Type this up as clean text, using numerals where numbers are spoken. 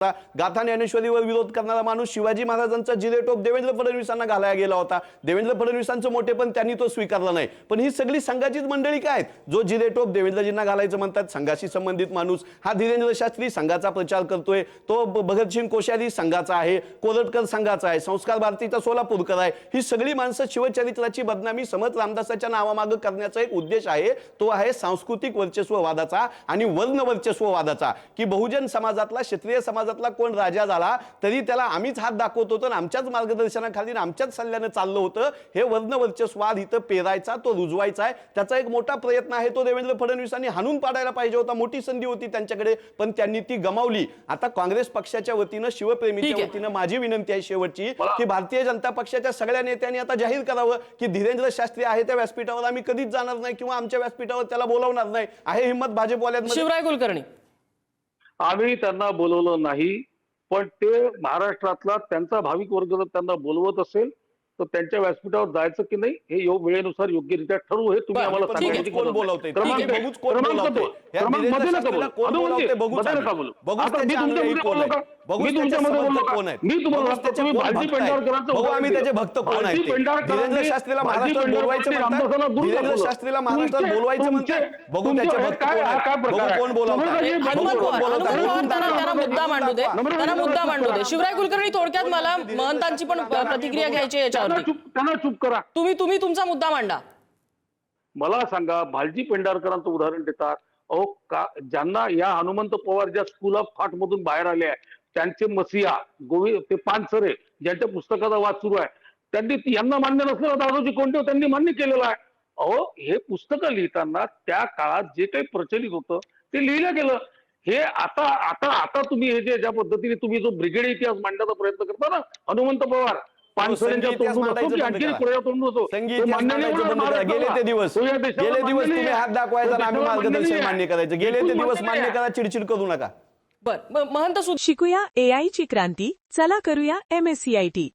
गाथा ज्ञानेश्वरीवर विरोध करणारा माणूस शिवाजी महाराजांचा जिलेटोप देवेंद्र फडणवीसांना घालायला गेला होता। देवेंद्र फडणवीसांचं मोठेपण त्यांनी तो स्वीकारला नाही, पण ही सगळी संघाचीच मंडळी काय आहेत जो जिलेटोप देवेंद्रजींना घालायचं म्हणतात। संघाशी संबंधित माणूस हा धीरेंद्र शास्त्री संघाचा प्रचार करतोय, तो भगतसिंग कोश्यारी संघाचा आहे, कोरटकर संघाचा आहे, संस्कार भारतीचा सोलापूरकर आहे। ही सगळी माणसं शिवचरित्राची बदनामी समर्थ रामदासाच्या नावामागे करण्याचा एक उद्देश आहे, तो आहे सांस्कृतिक वर्चस्ववादाचा आणि वर्ण वर्चस्ववादाचा, की बहुजन समाजातला क्षत्रिय समाजातला कोण राजा झाला तरी त्याला आम्हीच हात दाखवत होतो, आमच्याच मार्गदर्शनाखाली आमच्याच सल्ल्याने चाललं होतं। हे वर्ण वर्चस्ववाद इथं पेरायचा, तो रुजवायचा आहे, त्याचा एक मोठा प्रयत्न आहे। तो देवेंद्र फडणवीसांनी हाणून पाडायला पाहिजे होता, मोठी संधी होती त्यांच्याकडे, पण त्यांनी ती गमावली। आता काँग्रेस पक्षाच्या वतीनं, शिवप्रेमीच्या वतीनं माझी विनंती आहे शेवटची, की भारतीय जनता पक्षाच्या सगळ्या नेत्यांनी आता जाहीर करावं की धीरेंद्र शास्त्री आहे त्या व्यासपीठावर आम्ही कधीच जाणार नाही किंवा आमच्या व्यासपीठावर त्याला बोलावणार नाही। आहे हिम्मत भाजपवाल्यांमध्ये? शिवराय कुलकर्णी, आम्ही त्यांना बोलवलं नाही, पण ते महाराष्ट्रातला त्यांचा भाविक वर्ग जर त्यांना बोलवत असेल तर त्यांच्या व्यासपीठावर जायचं की नाही हे वेळेनुसार योग्यरित्या ठरवू, हे तुम्ही आम्हाला सांगायची कोण बोलवतंय? क्रमांक मध्ये नका बोलू। आता मी तुमच्यामध्ये बोललो का? मी तुमच्यामध्ये बोललो का? मी तुम्हाला तुम्ही भालजी पेंढारकरांचं आम्ही त्याचे भक्त कोण आहेत? धीरेंद्र शास्त्रीला महाराष्ट्रात बोलवायचं म्हणतात, धीरेंद्र शास्त्रीला महाराष्ट्रात बोलवायचं म्हणतात, बघू त्याचे भक्त कोण आहेत, बघू कोण बोलवतात। त्यांना मुद्दा मांडू दे, त्यांना मुद्दा मांडू दे। शिवराय कुलकर्णी, थोडक्यात मला महंतांची पण प्रतिक्रिया घ्यायची आहे याच्यावरती। त्यांना चूप करा, तुम्ही तुमचा मुद्दा मांडा। मला सांगा, भालजी पेंढारकरांचं उदाहरण देतात। अहो का ज्यांना या हनुमंत पवार ज्या स्कूल ऑफ थॉट मधून बाहेर आले आहे, त्यांचे मसिया गोविंद ते पानसरे ज्यांच्या पुस्तकाचा वाद सुरू आहे, त्यांनी यांना मान्य नसलेलं दादोजी कोंडदेव त्यांनी मान्य केलेलं आहे। अहो हे पुस्तकं लिहिताना त्या काळात जे काही प्रचलित होतं ते लिहिलं गेलं। हे आता आता आता तुम्ही हे जे ज्या पद्धतीने तुम्ही जो ब्रिगेड इतिहास मांडण्याचा प्रयत्न करता ना, हनुमंत पवार पानसरेंच्या तोंडून होतो की आणखी कोणाच्या तोंडून होतो, गेले ते दिवस तुम्ही हात दाखवायचा, आम्ही मार्गदर्शन मान्य करायचं। गेले ते दिवस मान्य करा, चिडचिड करू नका। बरं, महंत शिकूया AI ची क्रांती, चला करूया MSCIT।